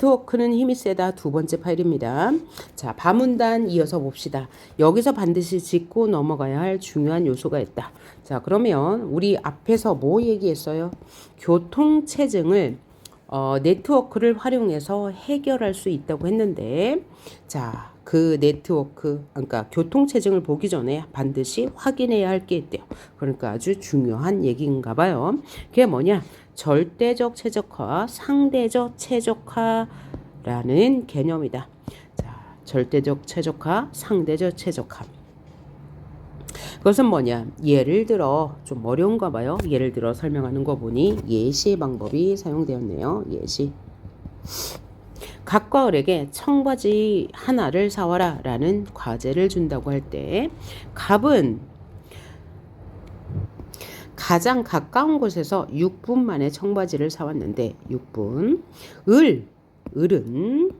네트워크는 힘이 세다 두 번째 파일입니다. 자, 바문단 이어서 봅시다. 여기서 반드시 짚고 넘어가야 할 중요한 요소가 있다. 자, 그러면 우리 앞에서 뭐 얘기했어요? 교통체증을 네트워크를 활용해서 해결할 수 있다고 했는데, 자, 그 네트워크, 그러니까 교통체증을 보기 전에 반드시 확인해야 할 게 있대요. 그러니까 아주 중요한 얘기인가 봐요. 그게 뭐냐? 절대적 최적화, 상대적 최적화라는 개념이다. 자, 절대적 최적화, 상대적 최적화. 그것은 뭐냐? 예를 들어 좀 어려운가 봐요. 예를 들어 설명하는 거 보니 예시 방법이 사용되었네요. 예시. 각과 을에게 청바지 하나를 사와라 라는 과제를 준다고 할 때 갑은 가장 가까운 곳에서 6분 만에 청바지를 사왔는데 6분. 을은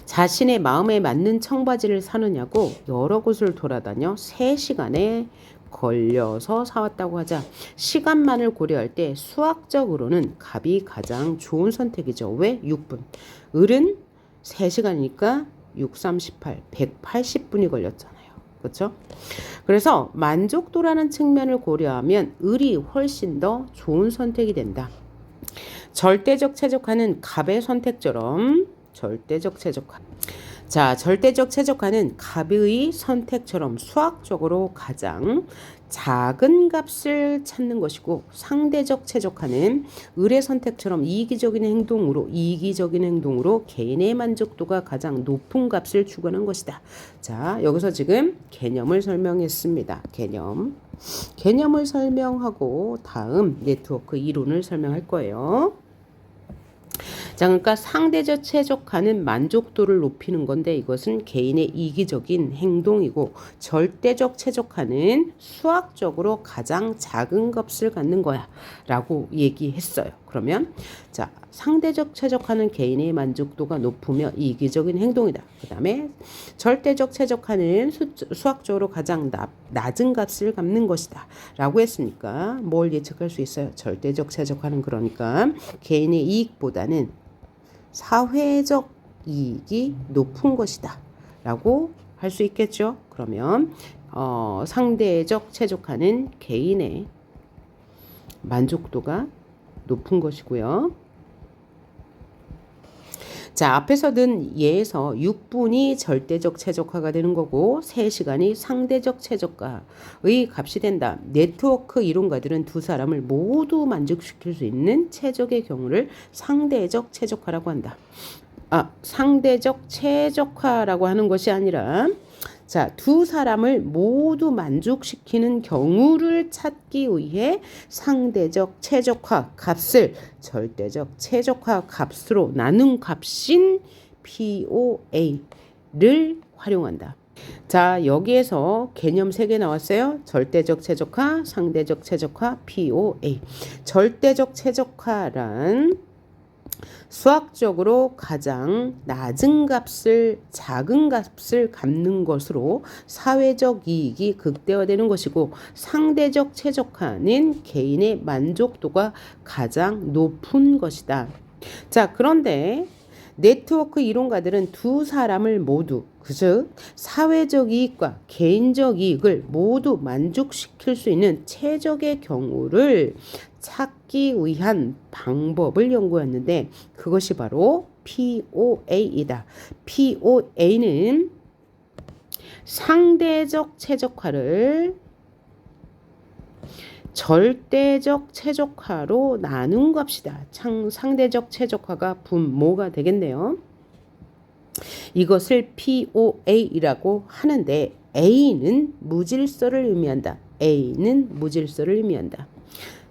자신의 마음에 맞는 청바지를 사느냐고 여러 곳을 돌아다녀 3시간에 걸려서 사왔다고 하자. 시간만을 고려할 때 수학적으로는 갑이 가장 좋은 선택이죠. 왜? 6분. 을은 3시간이니까 6, 38, 180분이 걸렸잖아요. 그렇죠? 그래서 만족도라는 측면을 고려하면 을이 훨씬 더 좋은 선택이 된다. 절대적 최적화는 갑의 선택처럼 절대적 최적화. 자, 절대적 최적화는 갑의 선택처럼 수학적으로 가장 작은 값을 찾는 것이고, 상대적 최적화는 을의 선택처럼 이기적인 행동으로 개인의 만족도가 가장 높은 값을 추구하는 것이다. 자, 여기서 지금 개념을 설명했습니다. 개념을 설명하고 다음 네트워크 이론을 설명할 거예요. 자, 그러니까 상대적 최적화는 만족도를 높이는 건데 이것은 개인의 이기적인 행동이고, 절대적 최적화는 수학적으로 가장 작은 값을 갖는 거야 라고 얘기했어요. 그러면 자, 상대적 최적화는 개인의 만족도가 높으며 이기적인 행동이다. 그 다음에 절대적 최적화는 수학적으로 가장 낮은 값을 갚는 것이다 라고 했으니까 뭘 예측할 수 있어요? 절대적 최적화는 그러니까 개인의 이익보다는 사회적 이익이 높은 것이다 라고 할 수 있겠죠. 그러면 상대적 최적화는 개인의 만족도가 높은 것이고요. 자, 앞에서 든 예에서 6분이 절대적 최적화가 되는 거고 3시간이 상대적 최적화의 값이 된다. 네트워크 이론가들은 두 사람을 모두 만족시킬 수 있는 최적의 경우를 상대적 최적화라고 한다. 상대적 최적화라고 하는 것이 아니라, 자, 두 사람을 모두 만족시키는 경우를 찾기 위해 상대적 최적화 값을 절대적 최적화 값으로 나눈 값인 POA를 활용한다. 자, 여기에서 개념 3개 나왔어요. 절대적 최적화, 상대적 최적화, POA. 절대적 최적화란 수학적으로 가장 작은 값을 갚는 것으로 사회적 이익이 극대화되는 것이고, 상대적 최적화는 개인의 만족도가 가장 높은 것이다. 자, 그런데 네트워크 이론가들은 두 사람을 모두, 즉 사회적 이익과 개인적 이익을 모두 만족시킬 수 있는 최적의 경우를 찾기 위한 방법을 연구했는데 그것이 바로 POA이다. POA는 상대적 최적화를 절대적 최적화로 나눈 값이다. 상대적 최적화가 분모가 되겠네요. 이것을 POA라고 하는데 A는 무질서를 의미한다.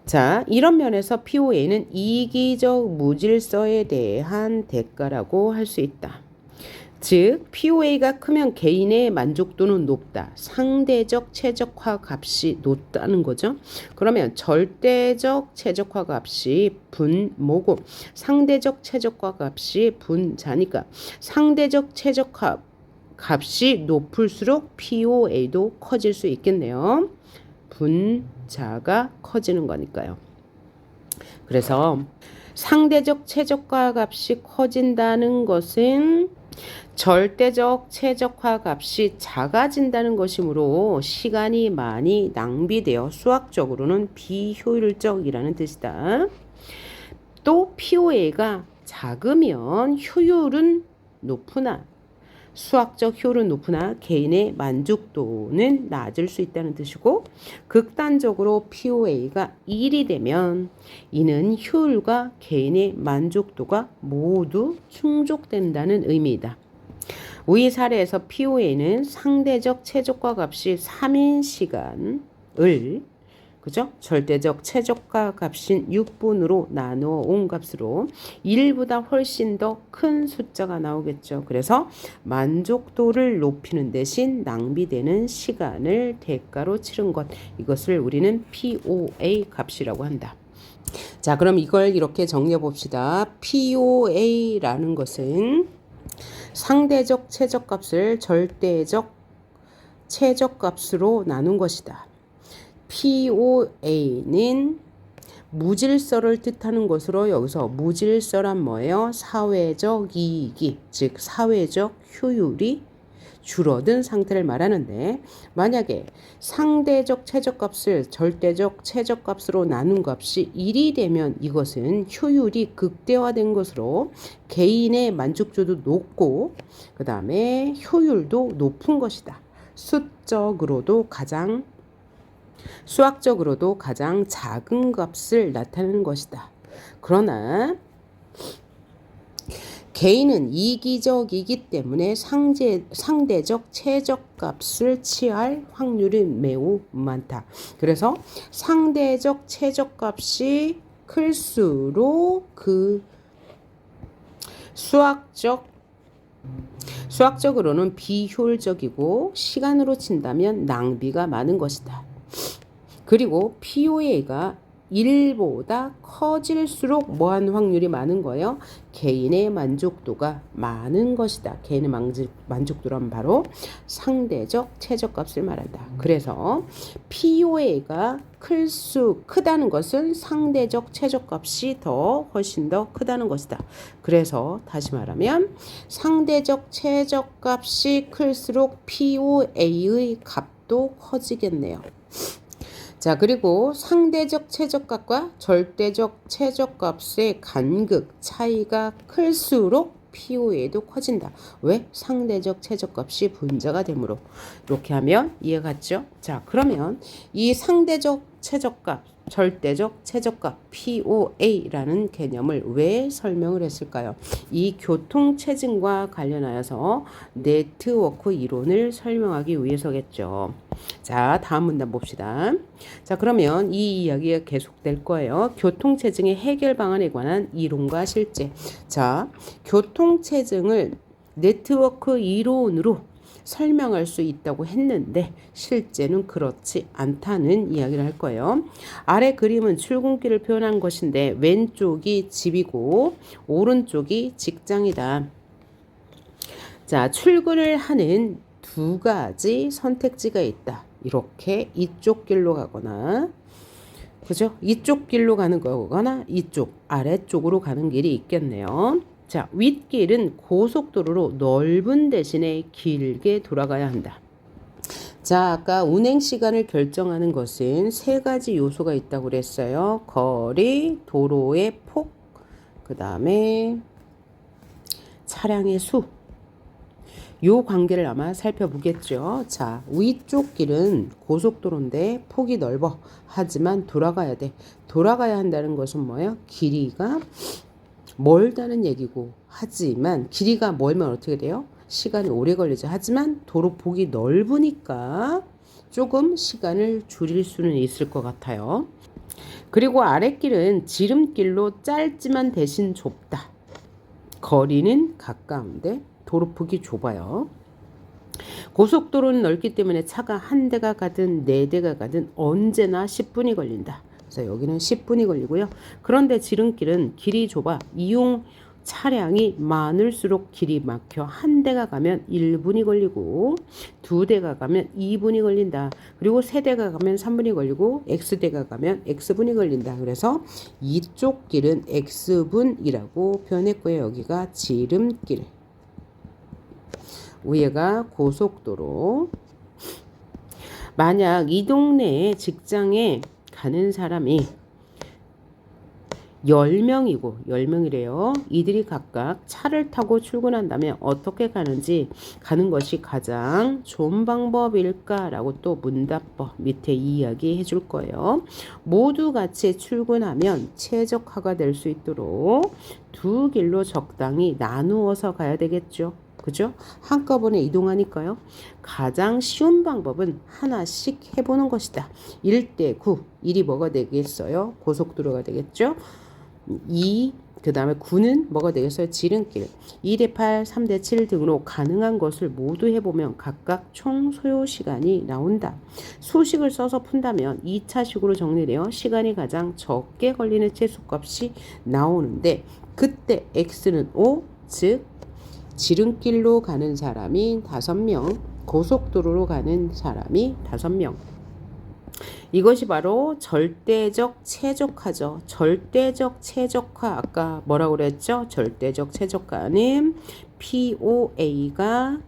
자, 이런 면에서 POA는 이기적 무질서에 대한 대가라고 할 수 있다. 즉, POA가 크면 개인의 만족도는 높다. 상대적 최적화 값이 높다는 거죠. 그러면 절대적 최적화 값이 분모고 상대적 최적화 값이 분자니까 상대적 최적화 값이 높을수록 POA도 커질 수 있겠네요. 분자가 커지는 거니까요. 그래서 상대적 최적화 값이 커진다는 것은 절대적 최적화 값이 작아진다는 것이므로 시간이 많이 낭비되어 수학적으로는 비효율적이라는 뜻이다. 또 POA가 작으면 효율은 높으나 수학적 효율은 높으나 개인의 만족도는 낮을 수 있다는 뜻이고, 극단적으로 POA가 1이 되면 이는 효율과 개인의 만족도가 모두 충족된다는 의미이다. 위 사례에서 POA는 상대적 최적화 값이 3인 시간을 그죠? 절대적 최적화 값인 6분으로 나누어 온 값으로 1보다 훨씬 더 큰 숫자가 나오겠죠. 그래서 만족도를 높이는 대신 낭비되는 시간을 대가로 치른 것. 이것을 우리는 POA 값이라고 한다. 자, 그럼 이걸 이렇게 정리해 봅시다. POA라는 것은 상대적 최적값을 절대적 최적값으로 나눈 것이다. POA는 무질서를 뜻하는 것으로 여기서 무질서란 뭐예요? 사회적 이익이, 즉 사회적 효율이 줄어든 상태를 말하는데, 만약에 상대적 최저값을 절대적 최저값으로 나눈 값이 1이 되면 이것은 효율이 극대화된 것으로 개인의 만족도도 높고 그 다음에 효율도 높은 것이다. 수학적으로도 가장 작은 값을 나타내는 것이다. 그러나 개인은 이기적이기 때문에 상대적 최적값을 취할 확률이 매우 많다. 그래서 상대적 최적값이 클수록 그 수학적으로는 비효율적이고 시간으로 친다면 낭비가 많은 것이다. 그리고 POA가 1보다 커질수록 뭐하는 확률이 많은 거예요? 개인의 만족도가 많은 것이다. 개인의 만족도란 바로 상대적 최저값을 말한다. 그래서 POA가 크다는 것은 상대적 최저값이 훨씬 더 크다는 것이다. 그래서 다시 말하면 상대적 최저값이 클수록 POA의 값도 커지겠네요. 자, 그리고 상대적 최저값과 절대적 최저값의 간극 차이가 클수록 POA도 커진다. 왜? 상대적 최저값이 분자가 되므로. 이렇게 하면 이해가 갔죠? 자, 그러면 이 상대적 최저값, 절대적 최저값 POA라는 개념을 왜 설명을 했을까요? 이 교통체증과 관련하여서 네트워크 이론을 설명하기 위해서겠죠. 자, 다음 문단 봅시다. 자, 그러면 이 이야기가 계속될 거예요. 교통체증의 해결 방안에 관한 이론과 실제. 자, 교통체증을 네트워크 이론으로 설명할 수 있다고 했는데 실제는 그렇지 않다는 이야기를 할 거예요. 아래 그림은 출근길을 표현한 것인데 왼쪽이 집이고 오른쪽이 직장이다. 자, 출근을 하는 두 가지 선택지가 있다. 이렇게 이쪽 길로 가거나, 그죠? 이쪽 길로 가는 거거나 이쪽 아래쪽으로 가는 길이 있겠네요. 자, 윗길은 고속도로로 넓은 대신에 길게 돌아가야 한다. 자, 아까 운행 시간을 결정하는 것은 세 가지 요소가 있다고 그랬어요. 거리, 도로의 폭, 그 다음에 차량의 수. 요 관계를 아마 살펴보겠죠. 자, 위쪽 길은 고속도로인데 폭이 넓어. 하지만 돌아가야 돼. 돌아가야 한다는 것은 뭐예요? 길이가 멀다는 얘기고, 하지만 길이가 멀면 어떻게 돼요? 시간이 오래 걸리죠. 하지만 도로 폭이 넓으니까 조금 시간을 줄일 수는 있을 것 같아요. 그리고 아랫길은 지름길로 짧지만 대신 좁다. 거리는 가까운데 도로폭이 좁아요. 고속도로는 넓기 때문에 차가 한 대가 가든 네 대가 가든 언제나 10분이 걸린다. 그래서 여기는 10분이 걸리고요. 그런데 지름길은 길이 좁아 차량이 많을수록 길이 막혀 한 대가 가면 1분이 걸리고 두 대가 가면 2분이 걸린다. 그리고 세 대가 가면 3분이 걸리고 X대가 가면 X분이 걸린다. 그래서 이쪽 길은 X분이라고 표현했고요. 여기가 지름길. 위에가 고속도로. 만약 이 동네에 직장에 가는 사람이 10명이래요. 이들이 각각 차를 타고 출근한다면 어떻게 가는 것이 가장 좋은 방법일까라고 또 문답법 밑에 이야기 해줄 거예요. 모두 같이 출근하면 최적화가 될 수 있도록 두 길로 적당히 나누어서 가야 되겠죠. 그죠? 한꺼번에 이동하니까요. 가장 쉬운 방법은 하나씩 해보는 것이다. 1대 9. 1이 뭐가 되겠어요? 고속도로가 되겠죠? 2, 그 다음에 9는 뭐가 되겠어요? 지름길. 2대 8, 3대 7 등으로 가능한 것을 모두 해보면 각각 총 소요 시간이 나온다. 수식을 써서 푼다면 2차식으로 정리되어 시간이 가장 적게 걸리는 최소값이 나오는데 그때 x는 5, 즉 지름길로 가는 사람이 5명, 고속도로로 가는 사람이 5명. 이것이 바로 절대적 최적화죠. 절대적 최적화 아까 뭐라고 그랬죠? 절대적 최적화는 POA가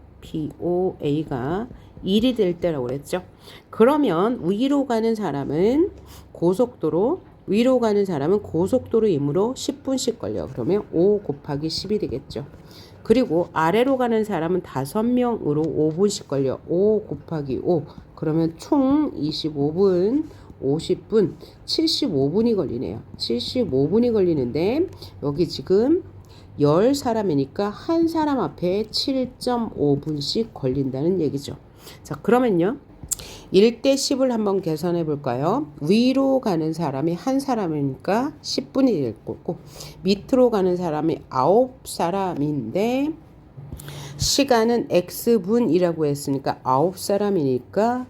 1이 될 때라고 그랬죠. 그러면 위로 가는 사람은 고속도로이므로 10분씩 걸려. 그러면 5 곱하기 10이 되겠죠. 그리고 아래로 가는 사람은 5명으로 5분씩 걸려. 5 곱하기 5. 그러면 총 25분, 50분, 75분이 걸리네요. 75분이 걸리는데 여기 지금 10사람이니까 한 사람 앞에 7.5분씩 걸린다는 얘기죠. 자, 그러면요. 1대 10을 한번 계산해 볼까요? 위로 가는 사람이 한 사람이니까 10분이 될 거고 밑으로 가는 사람이 9사람인데 시간은 X분이라고 했으니까 9사람이니까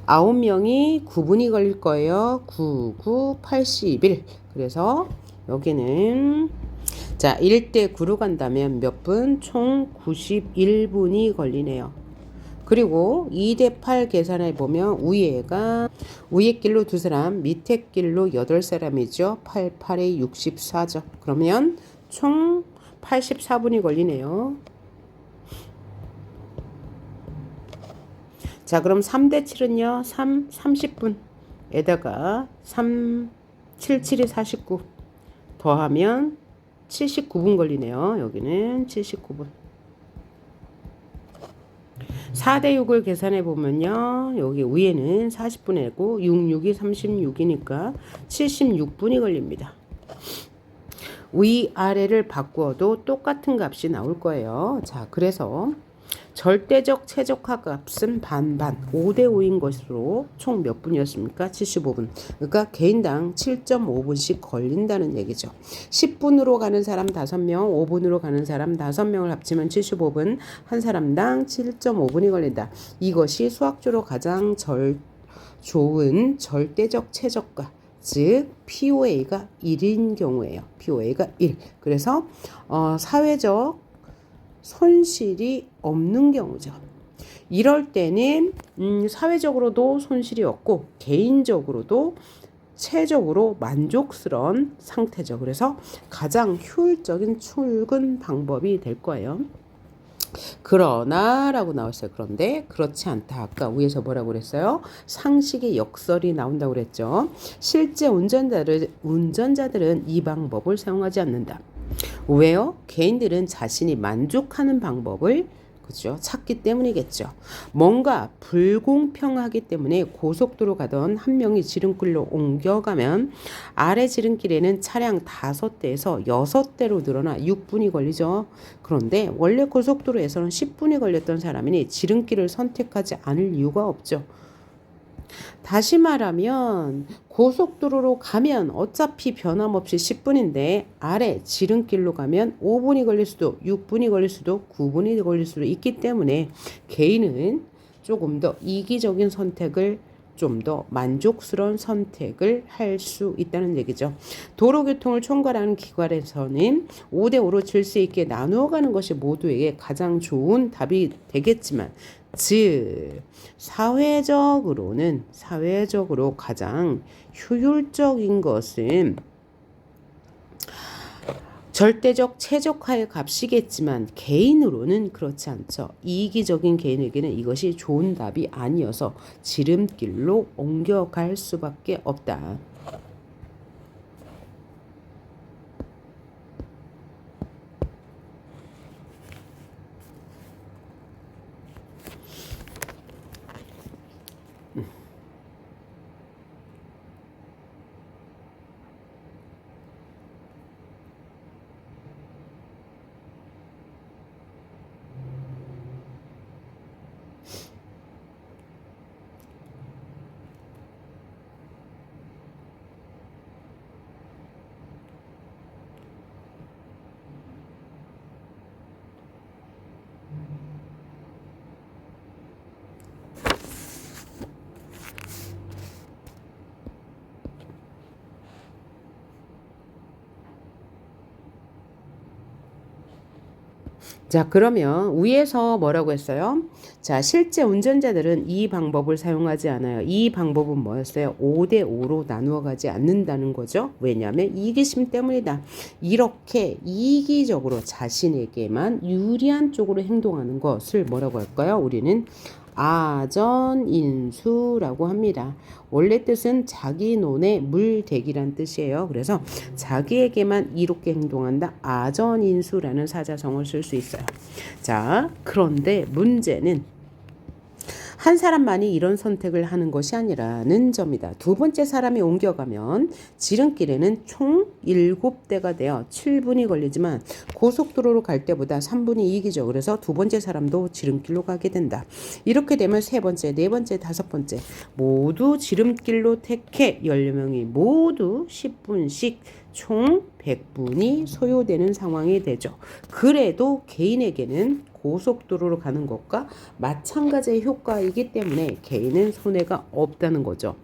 9명이 9분이 걸릴 거예요. 9, 9, 81. 그래서 여기는 자 1대 9로 간다면 몇 분? 총 91분이 걸리네요. 그리고 2대 8 계산해 보면 위에 길로 2사람, 밑에 길로 8사람이죠. 8, 8에 64죠. 그러면 총 84분이 걸리네요. 자, 그럼 3대 7은요. 30분에다가 77이 49 더하면 79분 걸리네요. 여기는 79분. 4대 6을 계산해 보면요. 여기 위에는 40분이고 66이 36이니까 76분이 걸립니다. 위아래를 바꾸어도 똑같은 값이 나올 거예요. 자, 그래서 절대적 최적화 값은 반반 5대 5인 것으로 총 몇 분이었습니까? 75분. 그러니까 개인당 7.5분씩 걸린다는 얘기죠. 10분으로 가는 사람 5명, 5분으로 가는 사람 5명을 합치면 75분, 한 사람당 7.5분이 걸린다. 이것이 수학적으로 가장 좋은 절대적 최적화. 즉 POA가 1인 경우예요. POA가 1. 그래서 사회적 손실이 없는 경우죠. 이럴 때는 사회적으로도 손실이 없고 개인적으로도 체적으로 만족스러운 상태죠. 그래서 가장 효율적인 출근 방법이 될 거예요. 그러나 라고 나왔어요. 그런데 그렇지 않다. 아까 위에서 뭐라고 그랬어요? 상식의 역설이 나온다고 그랬죠. 실제 운전자들은 이 방법을 사용하지 않는다. 왜요? 개인들은 자신이 만족하는 방법을 그죠? 찾기 때문이겠죠. 뭔가 불공평하기 때문에 고속도로 가던 한 명이 지름길로 옮겨가면 아래 지름길에는 차량 5대에서 6대로 늘어나 6분이 걸리죠. 그런데 원래 고속도로에서는 10분이 걸렸던 사람이니 지름길을 선택하지 않을 이유가 없죠. 다시 말하면 고속도로로 가면 어차피 변함없이 10분인데 아래 지름길로 가면 5분이 걸릴 수도 6분이 걸릴 수도 9분이 걸릴 수도 있기 때문에 개인은 조금 더 이기적인 선택을 좀 더 만족스러운 선택을 할 수 있다는 얘기죠. 도로교통을 총괄하는 기관에서는 5대5로 질서 있게 나누어가는 것이 모두에게 가장 좋은 답이 되겠지만, 즉 사회적으로 가장 효율적인 것은 절대적 최적화의 값이겠지만 개인으로는 그렇지 않죠. 이기적인 개인에게는 이것이 좋은 답이 아니어서 지름길로 옮겨갈 수밖에 없다. 자, 그러면 위에서 뭐라고 했어요? 자, 실제 운전자들은 이 방법을 사용하지 않아요. 이 방법은 뭐였어요? 5대5로 나누어 가지 않는다는 거죠. 왜냐하면 이기심 때문이다. 이렇게 이기적으로 자신에게만 유리한 쪽으로 행동하는 것을 뭐라고 할까요? 우리는 아전인수라고 합니다. 원래 뜻은 자기 논에 물대기란 뜻이에요. 그래서 자기에게만 이롭게 행동한다. 아전인수라는 사자성어를 쓸 수 있어요. 자, 그런데 문제는 한 사람만이 이런 선택을 하는 것이 아니라는 점이다. 두 번째 사람이 옮겨가면 지름길에는 총 7대가 되어 7분이 걸리지만 고속도로로 갈 때보다 3분이 이기죠. 그래서 두 번째 사람도 지름길로 가게 된다. 이렇게 되면 세 번째, 네 번째, 다섯 번째 모두 지름길로 택해 10명이 모두 10분씩 총 100분이 소요되는 상황이 되죠. 그래도 개인에게는 고속도로로 가는 것과 마찬가지의 효과이기 때문에 개인은 손해가 없다는 거죠.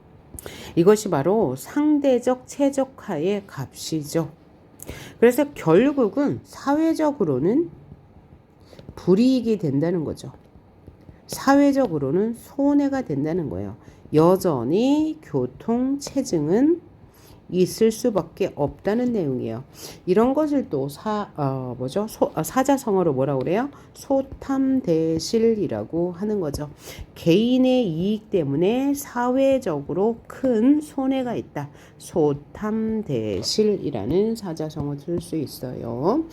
이것이 바로 상대적 최적화의 값이죠. 그래서 결국은 사회적으로는 불이익이 된다는 거죠. 사회적으로는 손해가 된다는 거예요. 여전히 교통체증은 있을 수밖에 없다는 내용이에요. 이런 것을 또 사자성어로 뭐라고 그래요? 소탐대실이라고 하는 거죠. 개인의 이익 때문에 사회적으로 큰 손해가 있다. 소탐대실이라는 사자성어를 쓸 수 있어요.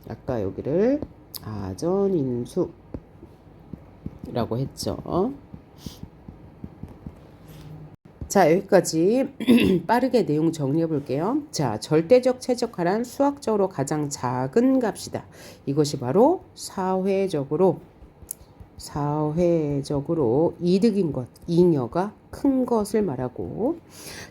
아까 여기를 아전인수라고 했죠. 자, 여기까지 빠르게 내용 정리해 볼게요. 자, 절대적 최적화란 수학적으로 가장 작은 값이다. 이것이 바로 사회적으로 이득인 것, 잉여가 큰 것을 말하고,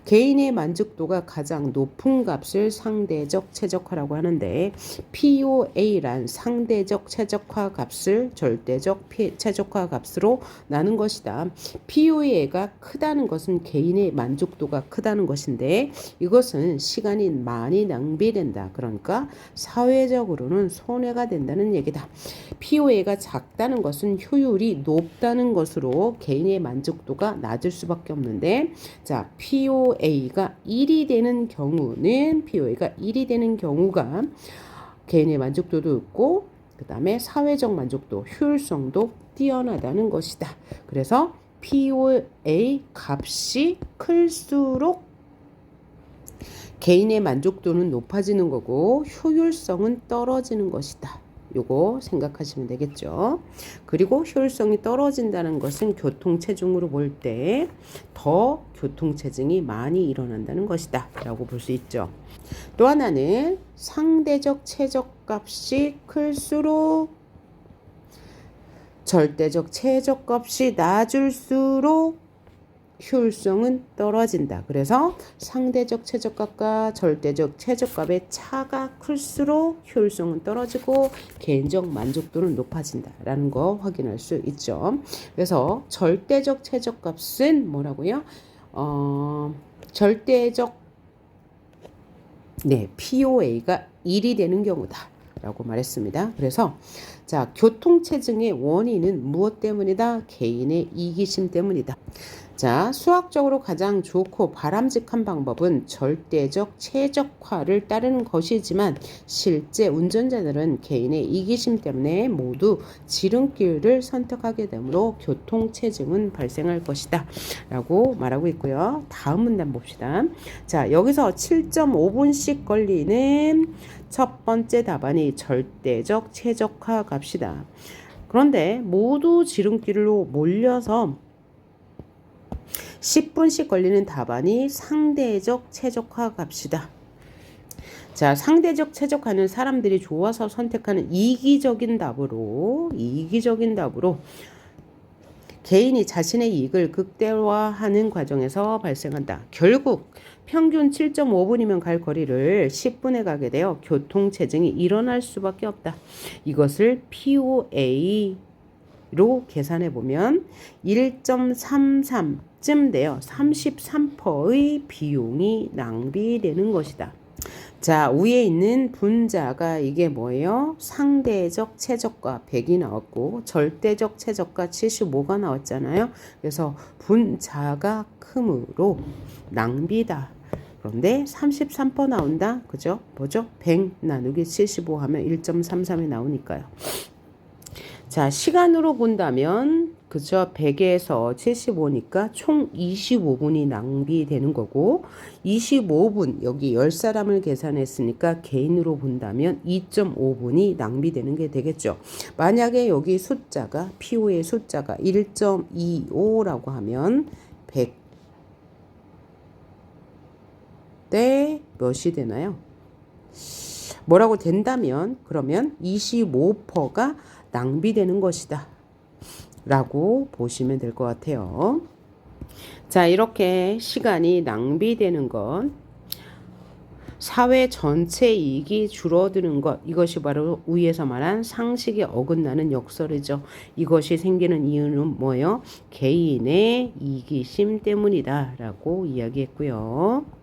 개인의 만족도가 가장 높은 값을 상대적 최적화라고 하는데, POA란 상대적 최적화 값을 절대적 최적화 값으로 나눈 것이다. POA가 크다는 것은 개인의 만족도가 크다는 것인데, 이것은 시간이 많이 낭비된다. 그러니까 사회적으로는 손해가 된다는 얘기다. POA가 작다는 것은 효율이 높다는 것으로 개인의 만족도가 낮을 수밖에 없는데, 자, POA가 1이 되는 경우가 개인의 만족도도 있고, 그 다음에 사회적 만족도, 효율성도 뛰어나다는 것이다. 그래서 POA 값이 클수록 개인의 만족도는 높아지는 거고 효율성은 떨어지는 것이다. 요거 생각하시면 되겠죠. 그리고 효율성이 떨어진다는 것은 교통체증으로 볼 때 더 교통체증이 많이 일어난다는 것이다 라고 볼 수 있죠. 또 하나는 상대적 최적값이 클수록 절대적 최적값이 낮을수록 효율성은 떨어진다. 그래서 상대적 최적값과 절대적 최적값의 차가 클수록 효율성은 떨어지고 개인적 만족도는 높아진다라는 거 확인할 수 있죠. 그래서 절대적 최적값은 뭐라고요? 절대적 POA가 1이 되는 경우다 라고 말했습니다. 그래서 자, 교통체증의 원인은 무엇 때문이다? 개인의 이기심 때문이다. 자, 수학적으로 가장 좋고 바람직한 방법은 절대적 최적화를 따르는 것이지만 실제 운전자들은 개인의 이기심 때문에 모두 지름길을 선택하게 되므로 교통체증은 발생할 것이다 라고 말하고 있고요. 다음 문단 봅시다. 자, 여기서 7.5분씩 걸리는 첫 번째 답안이 절대적 최적화 값이다. 그런데 모두 지름길로 몰려서 10분씩 걸리는 답안이 상대적 최적화 값이다. 자, 상대적 최적화는 사람들이 좋아서 선택하는 이기적인 답으로 개인이 자신의 이익을 극대화하는 과정에서 발생한다. 결국 평균 7.5분이면 갈 거리를 10분에 가게 되어 교통체증이 일어날 수밖에 없다. 이것을 POA로 계산해 보면 1.33쯤 되어 33%의 비용이 낭비되는 것이다. 자, 위에 있는 분자가 이게 뭐예요? 상대적 최저가 100이 나왔고 절대적 최저가 75가 나왔잖아요. 그래서 분자가 크므로 낭비다. 그런데 33% 나온다. 그죠? 뭐죠? 100 나누기 75 하면 1.33이 나오니까요. 자, 시간으로 본다면 그죠? 100에서 75니까 총 25분이 낭비되는 거고 25분 여기 10사람을 계산했으니까 개인으로 본다면 2.5분이 낭비되는 게 되겠죠. 만약에 여기 숫자가 PO의 숫자가 1.25라고 하면 100 대 몇이 되나요? 뭐라고 된다면 그러면 25%가 낭비되는 것이다 라고 보시면 될 것 같아요. 자, 이렇게 시간이 낭비되는 것, 사회 전체 이익이 줄어드는 것, 이것이 바로 위에서 말한 상식에 어긋나는 역설이죠. 이것이 생기는 이유는 뭐예요? 개인의 이기심 때문이다 라고 이야기했고요.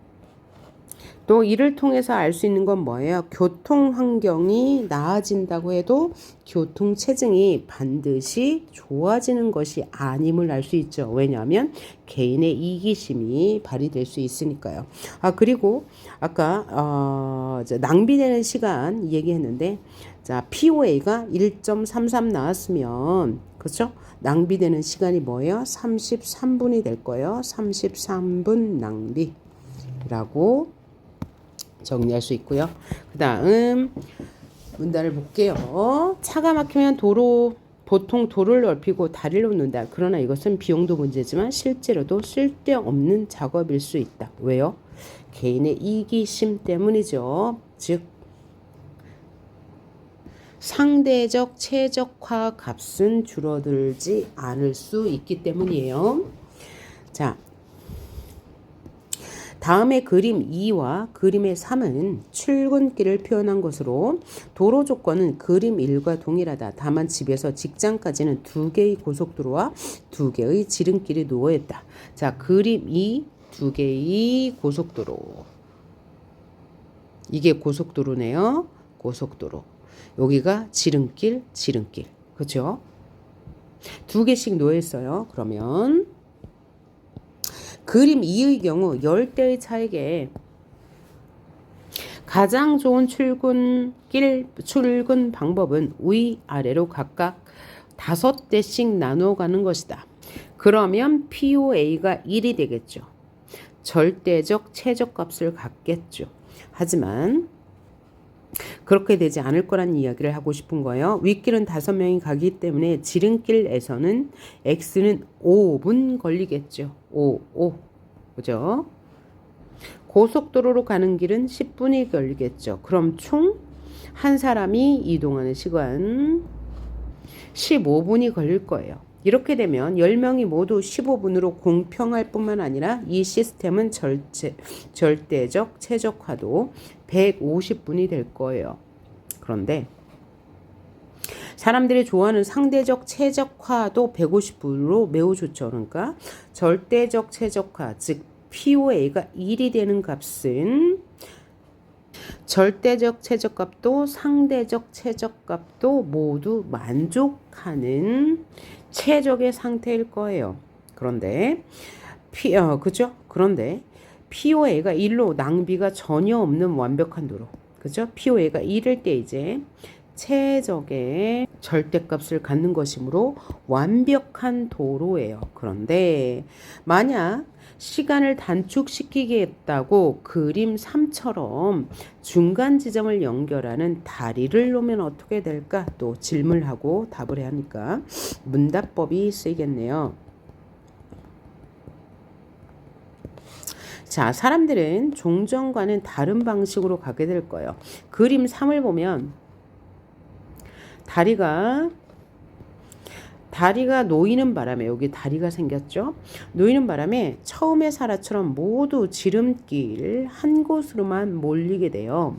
또 이를 통해서 알 수 있는 건 뭐예요? 교통 환경이 나아진다고 해도 교통체증이 반드시 좋아지는 것이 아님을 알 수 있죠. 왜냐하면 개인의 이기심이 발휘될 수 있으니까요. 그리고 아까 낭비되는 시간 얘기했는데 자, POA가 1.33 나왔으면 그렇죠? 낭비되는 시간이 뭐예요? 33분이 될 거예요. 33분 낭비라고 정리할 수 있고요. 그 다음 문단을 볼게요. 차가 막히면 보통 도로를 넓히고 다리를 놓는다. 그러나 이것은 비용도 문제지만 실제로도 쓸데없는 작업일 수 있다. 왜요? 개인의 이기심 때문이죠. 즉 상대적 최적화 값은 줄어들지 않을 수 있기 때문이에요. 자, 다음에 그림 2와 그림의 3은 출근길을 표현한 것으로 도로 조건은 그림 1과 동일하다. 다만 집에서 직장까지는 2개의 고속도로와 2개의 지름길이 놓여있다. 자, 그림 2, 2개의 고속도로. 이게 고속도로네요. 고속도로. 여기가 지름길. 그렇죠? 2개씩 놓여있어요. 그러면 그림 2의 경우 열대의 차에게 가장 좋은 출근 방법은 위아래로 각각 5대씩 나누어 가는 것이다. 그러면 POA가 1이 되겠죠. 절대적 최저값을 갖겠죠. 하지만 그렇게 되지 않을 거란 이야기를 하고 싶은 거예요. 윗길은 5명이 가기 때문에 지름길에서는 X는 5분 걸리겠죠. 5. 그죠? 고속도로로 가는 길은 10분이 걸리겠죠. 그럼 총 한 사람이 이동하는 시간 15분이 걸릴 거예요. 이렇게 되면 10명이 모두 15분으로 공평할 뿐만 아니라 이 시스템은 절대적 최적화도 150분이 될 거예요. 그런데 사람들이 좋아하는 상대적 최적화도 150으로 매우 좋죠. 그러니까 절대적 최적화, 즉 POA가 1이 되는 값은 절대적 최저값도 상대적 최저값도 모두 만족하는 최적의 상태일 거예요. 그런데 그죠? 그런데 POA가 1로 낭비가 전혀 없는 완벽한 도로. 그죠? POA가 1일 때 이제 최적의 절대값을 갖는 것이므로 완벽한 도로예요. 그런데 만약 시간을 단축시키겠다고 그림 3처럼 중간 지점을 연결하는 다리를 놓으면 어떻게 될까? 또 질문을 하고 답을 해야 하니까 문답법이 쓰이겠네요. 자, 사람들은 종전과는 다른 방식으로 가게 될 거예요. 그림 3을 보면 다리가 놓이는 바람에 여기 다리가 생겼죠. 놓이는 바람에 처음의 사라처럼 모두 지름길 한 곳으로만 몰리게 돼요.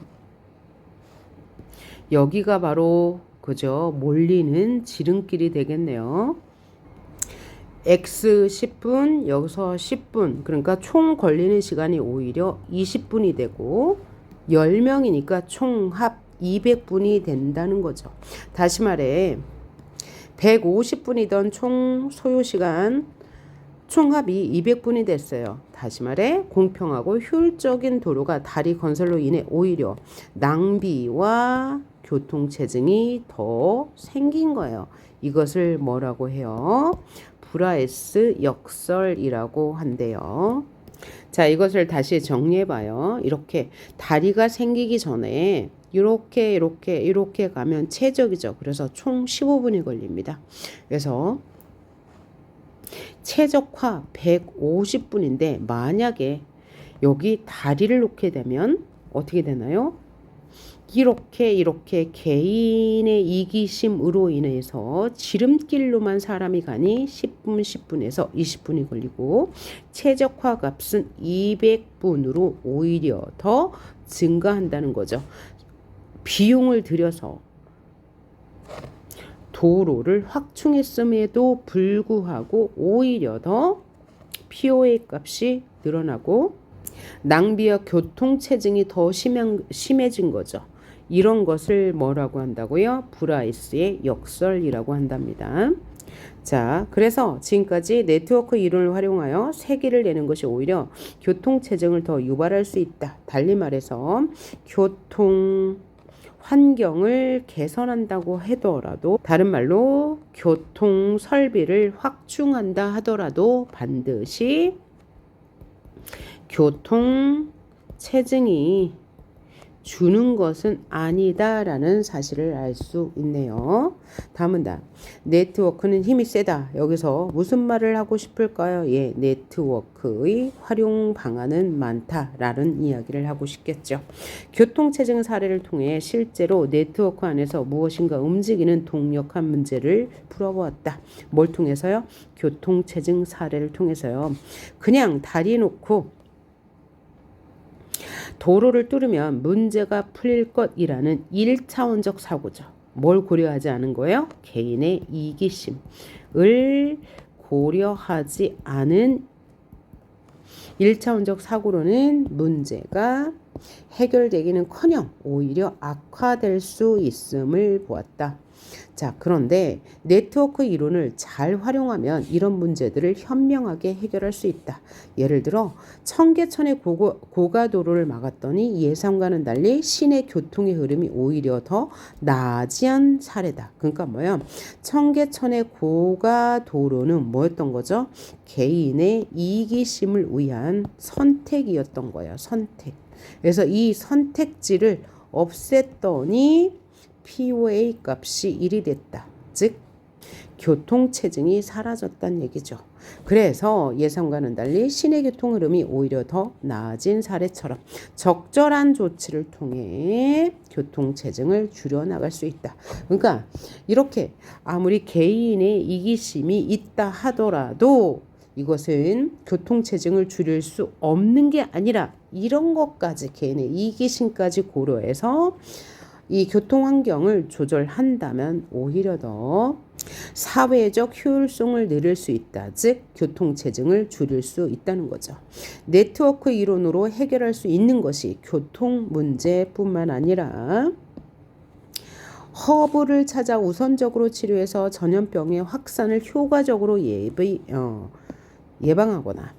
여기가 바로 그죠? 몰리는 지름길이 되겠네요. X 10분, 여기서 10분. 그러니까 총 걸리는 시간이 오히려 20분이 되고 10명이니까 총합 200분이 된다는 거죠. 다시 말해 150분이던 총 소요시간 총합이 200분이 됐어요. 다시 말해 공평하고 효율적인 도로가 다리 건설로 인해 오히려 낭비와 교통체증이 더 생긴 거예요. 이것을 뭐라고 해요? 브라이스 역설이라고 한대요. 자, 이것을 다시 정리해봐요. 이렇게 다리가 생기기 전에 이렇게 가면 최적이죠. 그래서 총 15분이 걸립니다. 그래서 최적화 150분인데 만약에 여기 다리를 놓게 되면 어떻게 되나요? 이렇게 개인의 이기심으로 인해서 지름길로만 사람이 가니 10분에서 20분이 걸리고 최적화 값은 200분으로 오히려 더 증가한다는 거죠. 비용을 들여서 도로를 확충했음에도 불구하고 오히려 더 POA 값이 늘어나고 낭비와 교통체증이 더 심해진 거죠. 이런 것을 뭐라고 한다고요? 브라이스의 역설이라고 한답니다. 자, 그래서 지금까지 네트워크 이론을 활용하여 세기를 내는 것이 오히려 교통체증을 더 유발할 수 있다. 달리 말해서 교통 환경을 개선한다고 하더라도 다른 말로 교통 설비를 확충한다 하더라도 반드시 교통 체증이 주는 것은 아니다라는 사실을 알 수 있네요. 다음 문단. 네트워크는 힘이 세다. 여기서 무슨 말을 하고 싶을까요? 예, 네트워크의 활용 방안은 많다라는 이야기를 하고 싶겠죠. 교통체증 사례를 통해 실제로 네트워크 안에서 무엇인가 움직이는 동력한 문제를 풀어보았다. 뭘 통해서요? 교통체증 사례를 통해서요. 그냥 다리 놓고 도로를 뚫으면 문제가 풀릴 것이라는 1차원적 사고죠. 뭘 고려하지 않은 거예요? 개인의 이기심을 고려하지 않은 1차원적 사고로는 문제가 해결되기는커녕 오히려 악화될 수 있음을 보았다. 자, 그런데 네트워크 이론을 잘 활용하면 이런 문제들을 현명하게 해결할 수 있다. 예를 들어 청계천의 고가도로를 막았더니 예상과는 달리 시내 교통의 흐름이 오히려 더 나아진 사례다. 그러니까 뭐야? 청계천의 고가도로는 뭐였던 거죠? 개인의 이기심을 위한 선택이었던 거예요. 선택. 그래서 이 선택지를 없앴더니 POA 값이 1이 됐다. 즉 교통체증이 사라졌다는 얘기죠. 그래서 예상과는 달리 시내 교통 흐름이 오히려 더 나아진 사례처럼 적절한 조치를 통해 교통체증을 줄여나갈 수 있다. 그러니까 이렇게 아무리 개인의 이기심이 있다 하더라도 이것은 교통체증을 줄일 수 없는 게 아니라 이런 것까지 개인의 이기심까지 고려해서 이 교통 환경을 조절한다면 오히려 더 사회적 효율성을 늘릴 수 있다. 즉 교통체증을 줄일 수 있다는 거죠. 네트워크 이론으로 해결할 수 있는 것이 교통 문제뿐만 아니라 허브를 찾아 우선적으로 치료해서 전염병의 확산을 효과적으로 예방하거나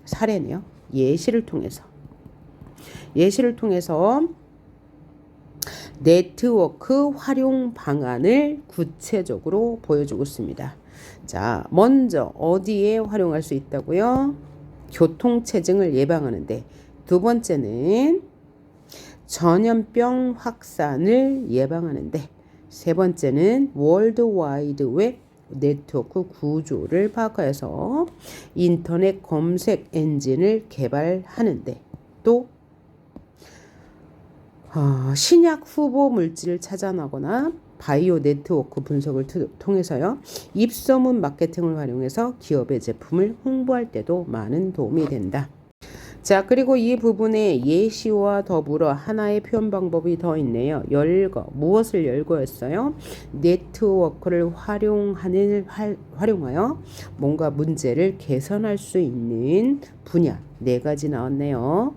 사례네요. 예시를 통해서 네트워크 활용 방안을 구체적으로 보여주고 있습니다. 자, 먼저 어디에 활용할 수 있다고요? 교통체증을 예방하는데, 두 번째는 전염병 확산을 예방하는데, 세 번째는 월드와이드 웹 네트워크 구조를 파악하여서 인터넷 검색 엔진을 개발하는데, 또 신약 후보 물질을 찾아내거나 바이오 네트워크 분석을 통해서요. 입소문 마케팅을 활용해서 기업의 제품을 홍보할 때도 많은 도움이 된다. 자, 그리고 이 부분에 예시와 더불어 하나의 표현 방법이 더 있네요. 열거. 무엇을 열거했어요? 네트워크를 활용하여 뭔가 문제를 개선할 수 있는 분야. 4가지 나왔네요.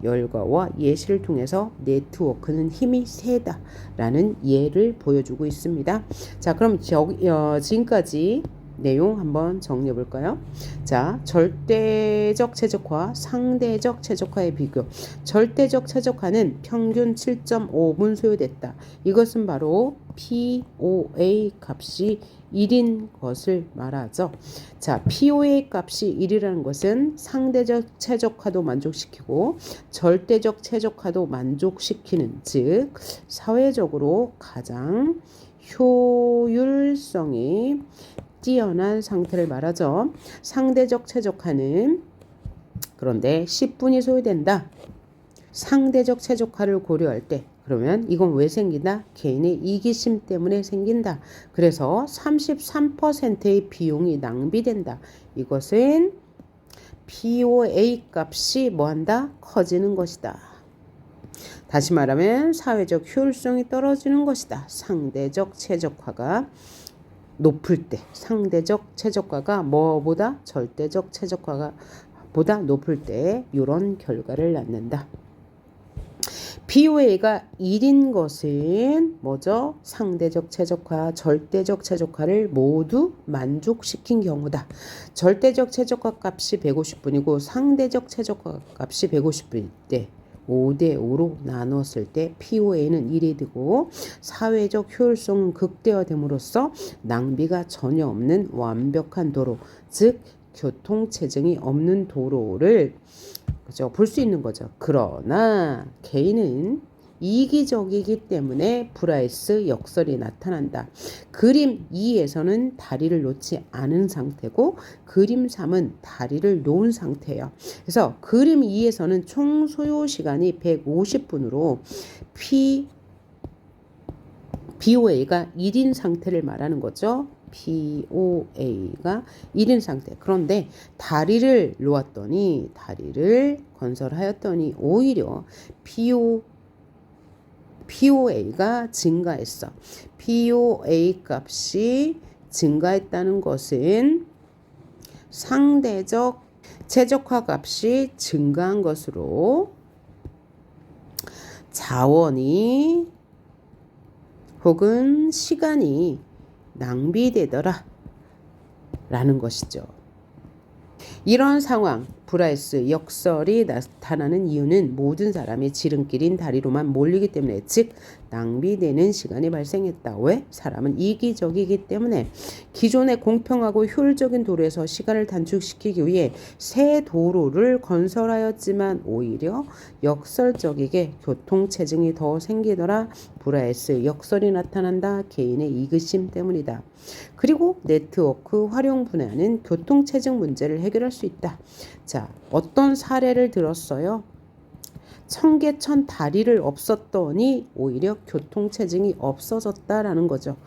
열거와 예시를 통해서 네트워크는 힘이 세다라는 예를 보여주고 있습니다. 자, 그럼 지금까지 내용 한번 정리해 볼까요? 자, 절대적 최적화, 상대적 최적화의 비교. 절대적 최적화는 평균 7.5분 소요됐다. 이것은 바로 POA 값이 1인 것을 말하죠. 자, POA 값이 1이라는 것은 상대적 최적화도 만족시키고 절대적 최적화도 만족시키는, 즉 사회적으로 가장 효율성이 뛰어난 상태를 말하죠. 상대적 최적화는 그런데 10분이 소요된다. 상대적 최적화를 고려할 때 그러면 이건 왜 생긴다? 개인의 이기심 때문에 생긴다. 그래서 33%의 비용이 낭비된다. 이것은 POA 값이 뭐한다? 커지는 것이다. 다시 말하면 사회적 효율성이 떨어지는 것이다. 상대적 최적화가 높을 때, 상대적 최적화가 뭐보다 절대적 최적화가 보다 높을 때 이런 결과를 낳는다. POA가 1인 것은 뭐죠? 상대적 최적화, 절대적 최적화를 모두 만족시킨 경우다. 절대적 최적화 값이 150분이고 상대적 최적화 값이 150분일 때 5대5로 나눴을 때 POA는 1이 되고 사회적 효율성은 극대화됨으로써 낭비가 전혀 없는 완벽한 도로, 즉 교통체증이 없는 도로를 볼 수 있는 거죠. 그러나 개인은 이기적이기 때문에 브라이스 역설이 나타난다. 그림 2에서는 다리를 놓지 않은 상태고 그림 3은 다리를 놓은 상태예요. 그래서 그림 2에서는 총 소요 시간이 150분으로 BOA가 1인 상태를 말하는 거죠. POA가 1인 상태. 그런데 다리를 놓았더니, 다리를 건설하였더니 오히려 POA가 증가했어. POA 값이 증가했다는 것은 상대적 최적화 값이 증가한 것으로 자원이 혹은 시간이 낭비되더라 라는 것이죠. 이런 상황, 브라이스 역설이 나타나는 이유는 모든 사람이 지름길인 다리로만 몰리기 때문에, 즉 낭비되는 시간이 발생했다. 왜? 사람은 이기적이기 때문에. 기존의 공평하고 효율적인 도로에서 시간을 단축시키기 위해 새 도로를 건설하였지만 오히려 역설적이게 교통체증이 더 생기더라. 브라이스 역설이 나타난다. 개인의 이기심 때문이다. 그리고 네트워크 활용 분야는 교통체증 문제를 해결할 수 있다. 자, 어떤 사례를 들었어요? 청계천 다리를 없었더니 오히려 교통체증이 없어졌다라는 거죠.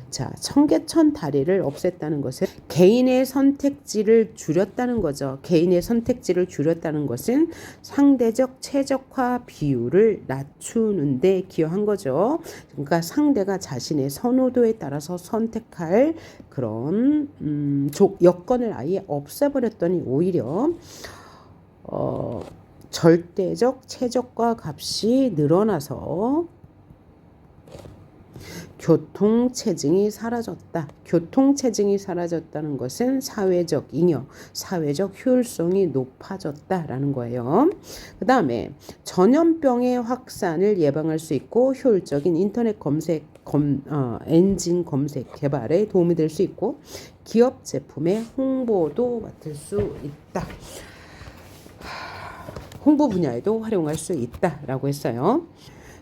자, 청계천 다리를 없앴다는 것은 개인의 선택지를 줄였다는 거죠. 개인의 선택지를 줄였다는 것은 상대적 최적화 비율을 낮추는 데 기여한 거죠. 그러니까 상대가 자신의 선호도에 따라서 선택할 그런 여건을 아예 없애버렸더니 오히려 절대적 최저가 값이 늘어나서 교통체증이 사라졌다. 교통체증이 사라졌다는 것은 사회적 잉여, 사회적 효율성이 높아졌다라는 거예요. 그 다음에 전염병의 확산을 예방할 수 있고 효율적인 인터넷 검색, 엔진 검색 개발에 도움이 될 수 있고 기업 제품의 홍보도 맡을 수 있다. 홍보 분야에도 활용할 수 있다라고 했어요.